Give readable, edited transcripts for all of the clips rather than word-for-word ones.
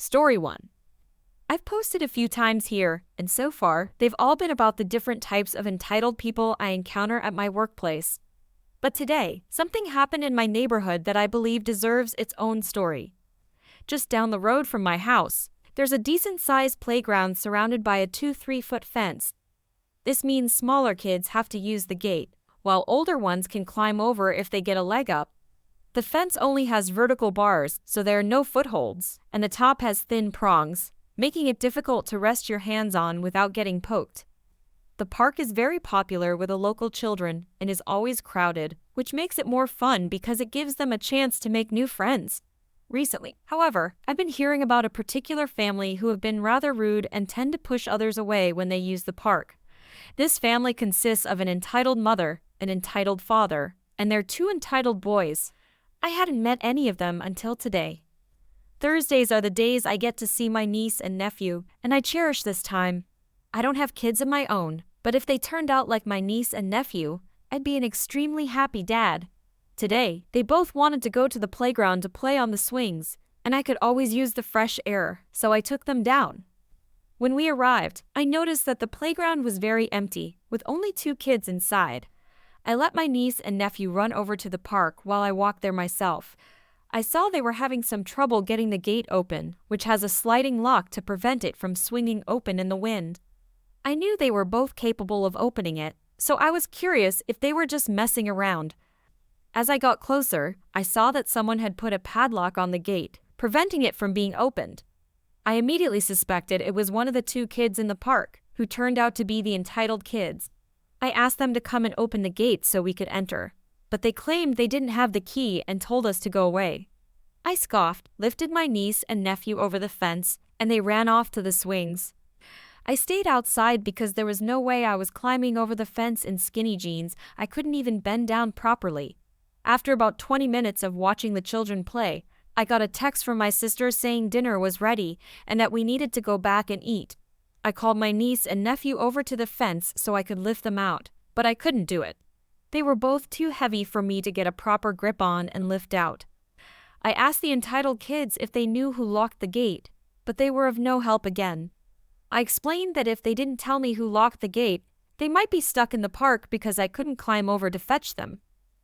Story 1. I've posted a few times here, and so far, they've all been about the different types of entitled people I encounter at my workplace. But today, something happened in my neighborhood that I believe deserves its own story. Just down the road from my house, there's a decent-sized playground surrounded by a 2-3-foot fence. This means smaller kids have to use the gate, while older ones can climb over if they get a leg up. The fence only has vertical bars, so there are no footholds, and the top has thin prongs, making it difficult to rest your hands on without getting poked. The park is very popular with the local children and is always crowded, which makes it more fun because it gives them a chance to make new friends. Recently, however, I've been hearing about a particular family who have been rather rude and tend to push others away when they use the park. This family consists of an entitled mother, an entitled father, and their 2 entitled boys. I hadn't met any of them until today. Thursdays are the days I get to see my niece and nephew, and I cherish this time. I don't have kids of my own, but if they turned out like my niece and nephew, I'd be an extremely happy dad. Today, they both wanted to go to the playground to play on the swings, and I could always use the fresh air, so I took them down. When we arrived, I noticed that the playground was very empty, with only 2 kids inside. I let my niece and nephew run over to the park while I walked there myself. I saw they were having some trouble getting the gate open, which has a sliding lock to prevent it from swinging open in the wind. I knew they were both capable of opening it, so I was curious if they were just messing around. As I got closer, I saw that someone had put a padlock on the gate, preventing it from being opened. I immediately suspected it was one of the 2 kids in the park, who turned out to be the entitled kids. I asked them to come and open the gate so we could enter, but they claimed they didn't have the key and told us to go away. I scoffed, lifted my niece and nephew over the fence, and they ran off to the swings. I stayed outside because there was no way I was climbing over the fence in skinny jeans. I couldn't even bend down properly. After about 20 minutes of watching the children play, I got a text from my sister saying dinner was ready and that we needed to go back and eat. I called my niece and nephew over to the fence so I could lift them out, but I couldn't do it. They were both too heavy for me to get a proper grip on and lift out. I asked the entitled kids if they knew who locked the gate, but they were of no help again. I explained that if they didn't tell me who locked the gate, they might be stuck in the park because I couldn't climb over to fetch them.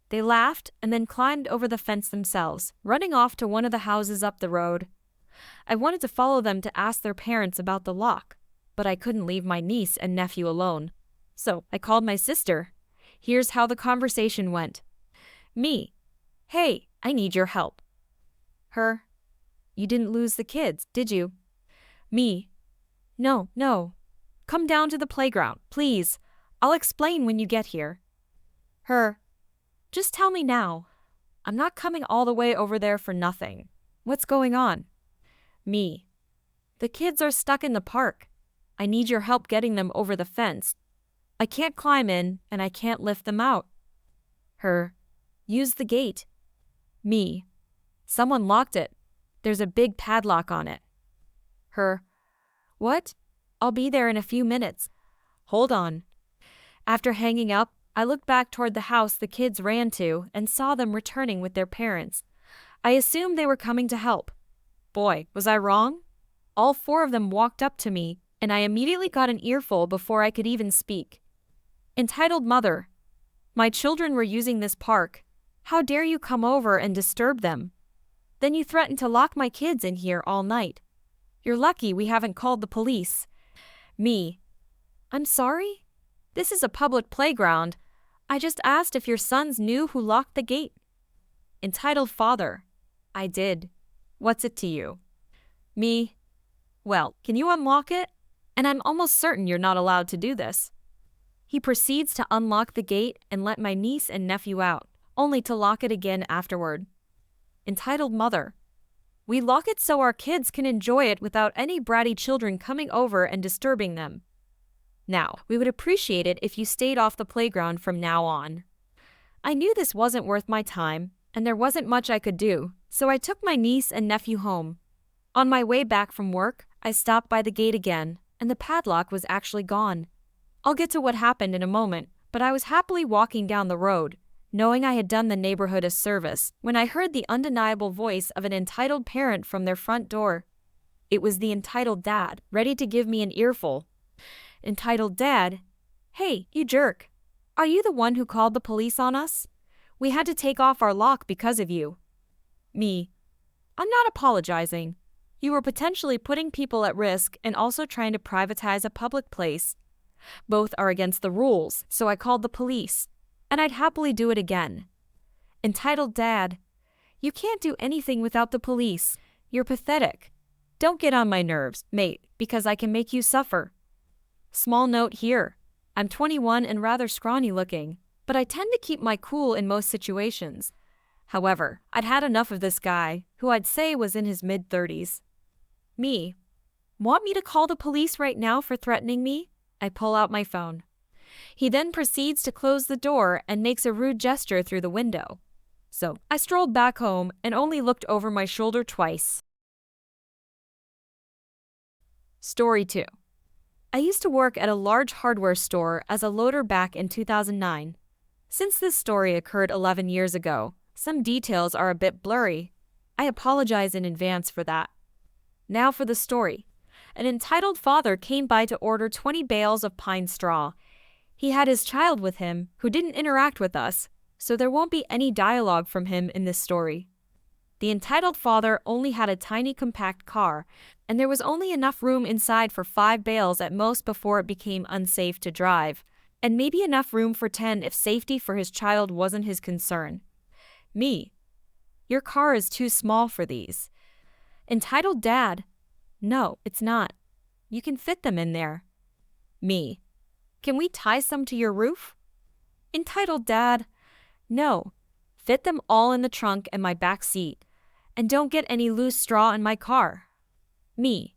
They laughed and then climbed over the fence themselves, running off to one of the houses up the road. I wanted to follow them to ask their parents about the lock, but I couldn't leave my niece and nephew alone. So I called my sister. Here's how the conversation went. Me: "Hey, I need your help." Her: "You didn't lose the kids, did you?" Me: No. Come down to the playground, please. I'll explain when you get here." Her: "Just tell me now. I'm not coming all the way over there for nothing. What's going on?" Me: "The kids are stuck in the park. I need your help getting them over the fence. I can't climb in, and I can't lift them out." Her: "Use the gate." Me: "Someone locked it. There's a big padlock on it." Her: "What? I'll be there in a few minutes. Hold on." After hanging up, I looked back toward the house the kids ran to and saw them returning with their parents. I assumed they were coming to help. Boy, was I wrong? All 4 of them walked up to me, and I immediately got an earful before I could even speak. "Entitled mother, my children were using this park. How dare you come over and disturb them? Then you threatened to lock my kids in here all night. You're lucky we haven't called the police." Me: "I'm sorry? This is a public playground. I just asked if your sons knew who locked the gate." Entitled father: "I did. What's it to you?" Me: "Well, can you unlock it? And I'm almost certain you're not allowed to do this." He proceeds to unlock the gate and let my niece and nephew out, only to lock it again afterward. Entitled mother: "We lock it so our kids can enjoy it without any bratty children coming over and disturbing them. Now, we would appreciate it if you stayed off the playground from now on." I knew this wasn't worth my time, and there wasn't much I could do, so I took my niece and nephew home. On my way back from work, I stopped by the gate again, and the padlock was actually gone. I'll get to what happened in a moment, but I was happily walking down the road, knowing I had done the neighborhood a service, when I heard the undeniable voice of an entitled parent from their front door. It was the entitled dad, ready to give me an earful. Entitled dad, "Hey, you jerk. Are you the one who called the police on us? We had to take off our lock because of you." Me, "I'm not apologizing. You were potentially putting people at risk and also trying to privatize a public place. Both are against the rules, so I called the police. And I'd happily do it again." Entitled dad, "You can't do anything without the police. You're pathetic. Don't get on my nerves, mate, because I can make you suffer." Small note here. I'm 21 and rather scrawny looking, but I tend to keep my cool in most situations. However, I'd had enough of this guy, who I'd say was in his mid-30s. Me, "Want me to call the police right now for threatening me?" I pull out my phone. He then proceeds to close the door and makes a rude gesture through the window. So, I strolled back home and only looked over my shoulder twice. Story 2. I used to work at a large hardware store as a loader back in 2009. Since this story occurred 11 years ago, some details are a bit blurry. I apologize in advance for that. Now for the story. An entitled father came by to order 20 bales of pine straw. He had his child with him, who didn't interact with us, so there won't be any dialogue from him in this story. The entitled father only had a tiny compact car, and there was only enough room inside for 5 bales at most before it became unsafe to drive, and maybe enough room for 10 if safety for his child wasn't his concern. Me, "Your car is too small for these." Entitled dad, "No, it's not. You can fit them in there." Me, "Can we tie some to your roof?" Entitled dad, "No. Fit them all in the trunk and my back seat. And don't get any loose straw in my car." Me,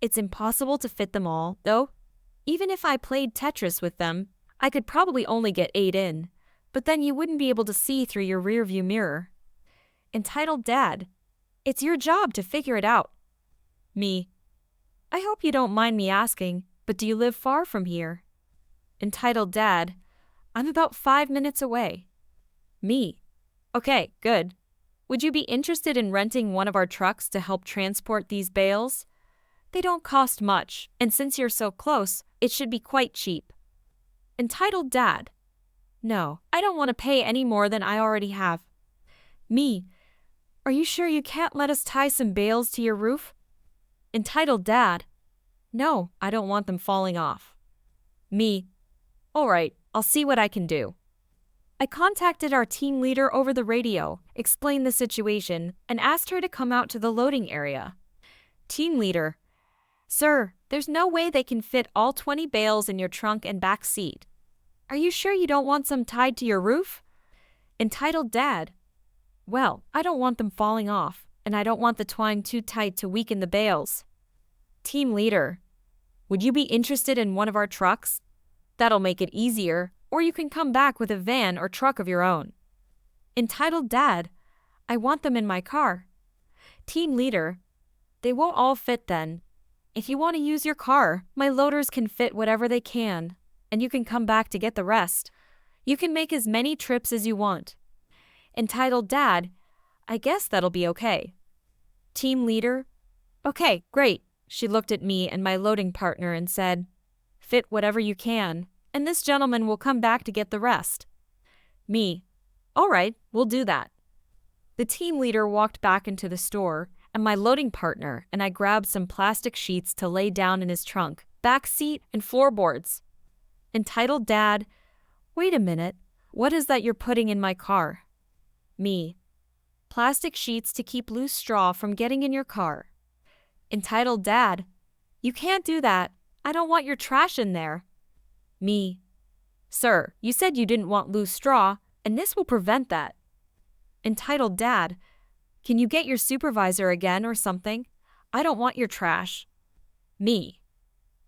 "It's impossible to fit them all, though. Even if I played Tetris with them, I could probably only get 8 in, but then you wouldn't be able to see through your rearview mirror." Entitled dad, "It's your job to figure it out." Me, "I hope you don't mind me asking, but do you live far from here?" Entitled dad, "I'm about 5 minutes away." Me, "Okay, good. Would you be interested in renting one of our trucks to help transport these bales? They don't cost much, and since you're so close, it should be quite cheap." Entitled dad, "No, I don't want to pay any more than I already have." Me, "Are you sure you can't let us tie some bales to your roof?" Entitled dad, "No, I don't want them falling off." Me, "All right, I'll see what I can do." I contacted our team leader over the radio, explained the situation, and asked her to come out to the loading area. Team leader, "Sir, there's no way they can fit all 20 bales in your trunk and back seat. Are you sure you don't want some tied to your roof?" Entitled dad, "Well, I don't want them falling off, and I don't want the twine too tight to weaken the bales." Team leader, "Would you be interested in one of our trucks? That'll make it easier, or you can come back with a van or truck of your own." Entitled dad, "I want them in my car." Team leader, "They won't all fit then. If you want to use your car, my loaders can fit whatever they can, and you can come back to get the rest. You can make as many trips as you want." Entitled dad, "I guess that'll be okay." Team leader, "Okay, great." She looked at me and my loading partner and said, "Fit whatever you can, and this gentleman will come back to get the rest." Me, "All right, we'll do that." The team leader walked back into the store, and my loading partner and I grabbed some plastic sheets to lay down in his trunk, back seat, and floorboards. Entitled dad, "Wait a minute, what is that you're putting in my car?" Me, "Plastic sheets to keep loose straw from getting in your car." Entitled dad, "You can't do that. I don't want your trash in there." Me, "Sir, you said you didn't want loose straw, and this will prevent that." Entitled dad, "Can you get your supervisor again or something? I don't want your trash." Me,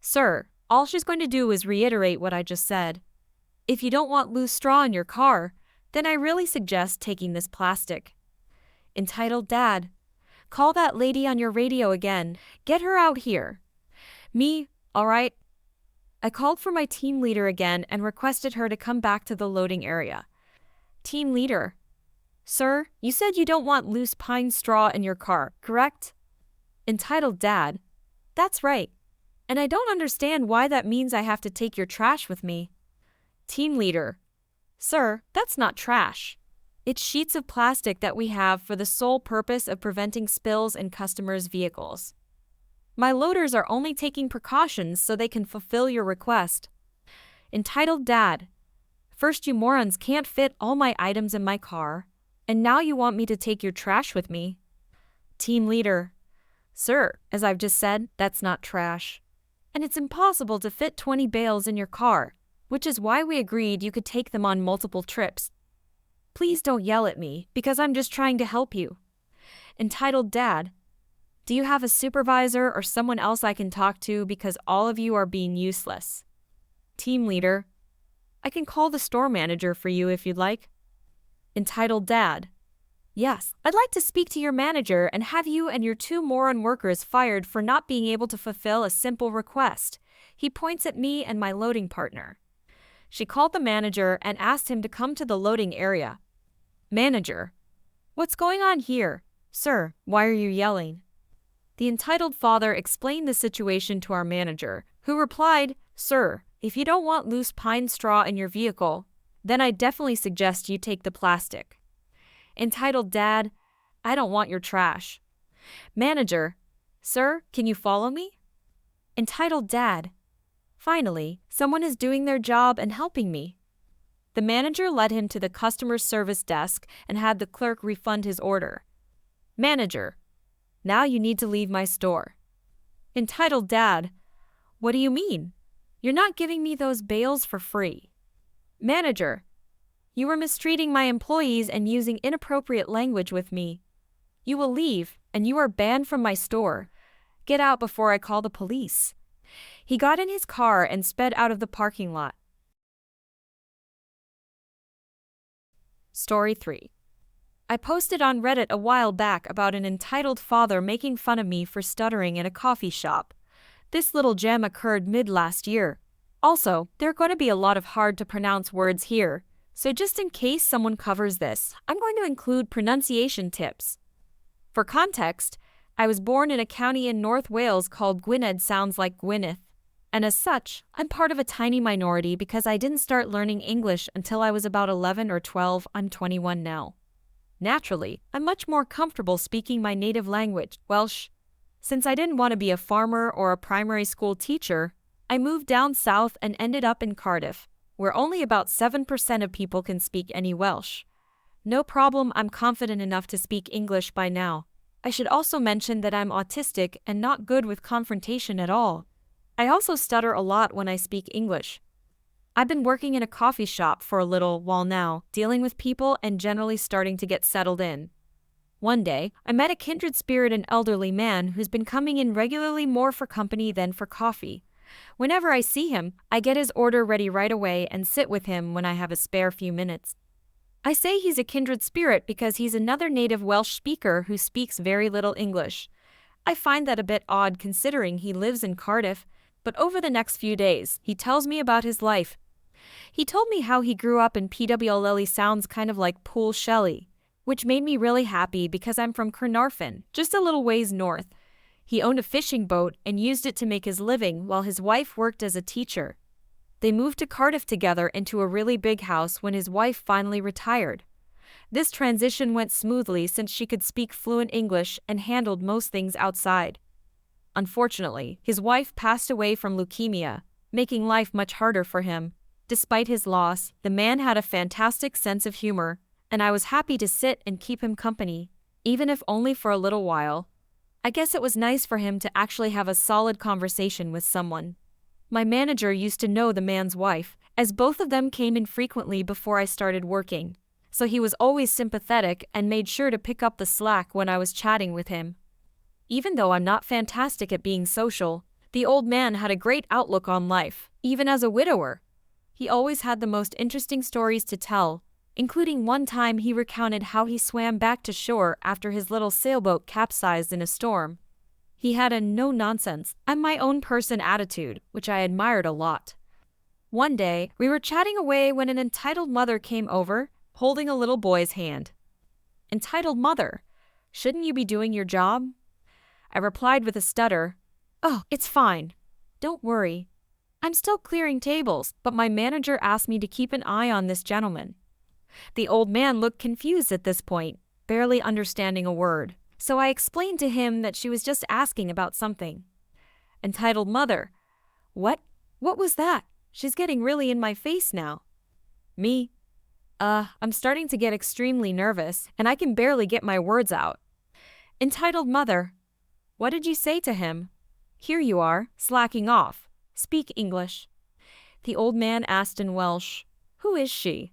"Sir, all she's going to do is reiterate what I just said. If you don't want loose straw in your car, then I really suggest taking this plastic." Entitled dad, "Call that lady on your radio again. Get her out here." Me, "All right." I called for my team leader again and requested her to come back to the loading area. Team leader, "Sir, you said you don't want loose pine straw in your car, correct?" Entitled Dad. That's right. And I don't understand why that means I have to take your trash with me. Team Leader. Sir, that's not trash. It's sheets of plastic that we have for the sole purpose of preventing spills in customers' vehicles. My loaders are only taking precautions so they can fulfill your request. Entitled Dad. First, you morons can't fit all my items in my car, and now you want me to take your trash with me. Team Leader. Sir, as I've just said, that's not trash. And it's impossible to fit 20 bales in your car, which is why we agreed you could take them on multiple trips. Please don't yell at me, because I'm just trying to help you. Entitled Dad. Do you have a supervisor or someone else I can talk to because all of you are being useless? Team Leader. I can call the store manager for you if you'd like. Entitled Dad. Yes, I'd like to speak to your manager and have you and your 2 moron workers fired for not being able to fulfill a simple request. He points at me and my loading partner. She called the manager and asked him to come to the loading area. Manager. What's going on here? Sir, why are you yelling? The entitled father explained the situation to our manager, who replied, Sir, if you don't want loose pine straw in your vehicle, then I definitely suggest you take the plastic. Entitled Dad. I don't want your trash. Manager. Sir, can you follow me? Entitled Dad. Finally, someone is doing their job and helping me. The manager led him to the customer service desk and had the clerk refund his order. Manager. Now you need to leave my store. Entitled Dad. What do you mean? You're not giving me those bales for free. Manager. You were mistreating my employees and using inappropriate language with me. You will leave, and you are banned from my store. Get out before I call the police. He got in his car and sped out of the parking lot. Story 3. I posted on Reddit a while back about an entitled father making fun of me for stuttering in a coffee shop. This little gem occurred mid-last year. Also, there are going to be a lot of hard-to-pronounce words here, so just in case someone covers this, I'm going to include pronunciation tips. For context, I was born in a county in North Wales called Gwynedd, sounds like Gwyneth, and as such, I'm part of a tiny minority because I didn't start learning English until I was about 11 or 12. I'm 21 now. Naturally, I'm much more comfortable speaking my native language, Welsh. Since I didn't want to be a farmer or a primary school teacher, I moved down south and ended up in Cardiff, where only about 7% of people can speak any Welsh. No problem, I'm confident enough to speak English by now. I should also mention that I'm autistic and not good with confrontation at all. I also stutter a lot when I speak English. I've been working in a coffee shop for a little while now, dealing with people and generally starting to get settled in. One day, I met a kindred spirit, an elderly man who's been coming in regularly more for company than for coffee. Whenever I see him, I get his order ready right away and sit with him when I have a spare few minutes. I say he's a kindred spirit because he's another native Welsh speaker who speaks very little English. I find that a bit odd considering he lives in Cardiff, but over the next few days, he tells me about his life. He told me how he grew up in PWLL, sounds kind of like Pool Shelley, which made me really happy because I'm from Carnarvon, just a little ways north. He owned a fishing boat and used it to make his living while his wife worked as a teacher. They moved to Cardiff together into a really big house when his wife finally retired. This transition went smoothly since she could speak fluent English and handled most things outside. Unfortunately, his wife passed away from leukemia, making life much harder for him. Despite his loss, the man had a fantastic sense of humor, and I was happy to sit and keep him company, even if only for a little while. I guess it was nice for him to actually have a solid conversation with someone. My manager used to know the man's wife, as both of them came in frequently before I started working, so he was always sympathetic and made sure to pick up the slack when I was chatting with him. Even though I'm not fantastic at being social, the old man had a great outlook on life, even as a widower. He always had the most interesting stories to tell, including one time he recounted how he swam back to shore after his little sailboat capsized in a storm. He had a no-nonsense, I'm my own person attitude, which I admired a lot. One day, we were chatting away when an entitled mother came over, holding a little boy's hand. Entitled mother, shouldn't you be doing your job? I replied with a stutter. Oh, it's fine. Don't worry. I'm still clearing tables, but my manager asked me to keep an eye on this gentleman. The old man looked confused at this point, barely understanding a word, so I explained to him that she was just asking about something. Entitled mother. What? What was that? She's getting really in my face now. Me? I'm starting to get extremely nervous, and I can barely get my words out. Entitled mother. What did you say to him? Here you are, slacking off. Speak English. The old man asked in Welsh, Who is she?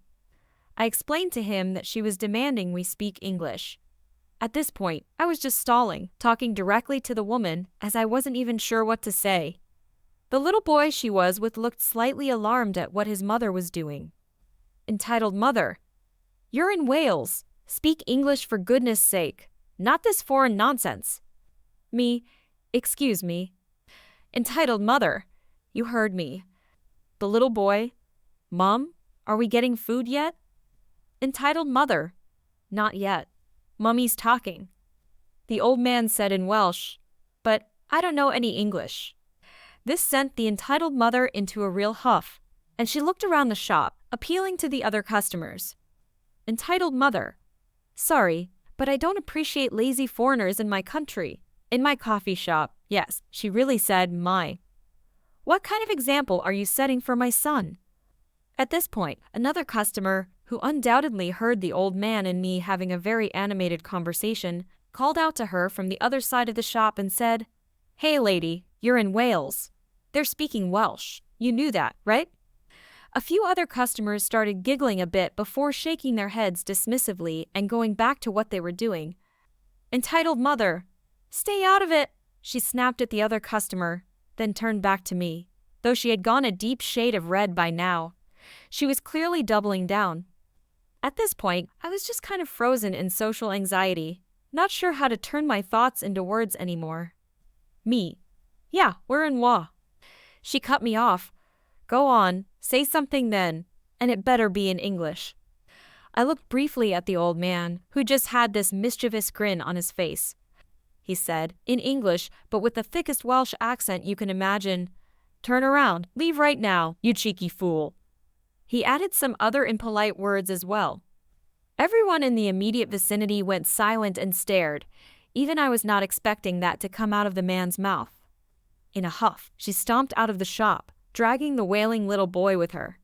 I explained to him that she was demanding we speak English. At this point, I was just stalling, talking directly to the woman, as I wasn't even sure what to say. The little boy she was with looked slightly alarmed at what his mother was doing. Entitled mother. You're in Wales. Speak English for goodness sake. Not this foreign nonsense. Me. Excuse me. Entitled mother. You heard me. The little boy. Mom, are we getting food yet? Entitled mother. Not yet. Mummy's talking. The old man said in Welsh, but I don't know any English. This sent the entitled mother into a real huff, and she looked around the shop, appealing to the other customers. Entitled mother. Sorry, but I don't appreciate lazy foreigners in my country. In my coffee shop, yes, she really said my. What kind of example are you setting for my son? At this point, another customer, who undoubtedly heard the old man and me having a very animated conversation, called out to her from the other side of the shop and said, Hey lady, you're in Wales. They're speaking Welsh. You knew that, right? A few other customers started giggling a bit before shaking their heads dismissively and going back to what they were doing. Entitled mother. Stay out of it, she snapped at the other customer, then turned back to me, though she had gone a deep shade of red by now. She was clearly doubling down. At this point, I was just kind of frozen in social anxiety, not sure how to turn my thoughts into words anymore. Me. Yeah, we're in Wa. She cut me off. Go on, say something then, and it better be in English. I looked briefly at the old man, who just had this mischievous grin on his face. He said, in English, but with the thickest Welsh accent you can imagine, Turn around, leave right now, you cheeky fool. He added some other impolite words as well. Everyone in the immediate vicinity went silent and stared. Even I was not expecting that to come out of the man's mouth. In a huff, she stomped out of the shop, dragging the wailing little boy with her.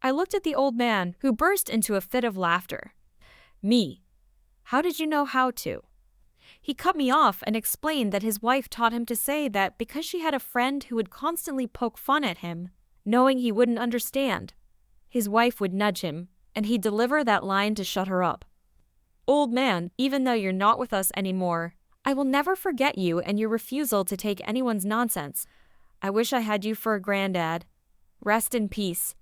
I looked at the old man, who burst into a fit of laughter. Me. How did you know how to? He cut me off and explained that his wife taught him to say that because she had a friend who would constantly poke fun at him, knowing he wouldn't understand. His wife would nudge him, and he'd deliver that line to shut her up. Old man, even though you're not with us anymore, I will never forget you and your refusal to take anyone's nonsense. I wish I had you for a granddad. Rest in peace.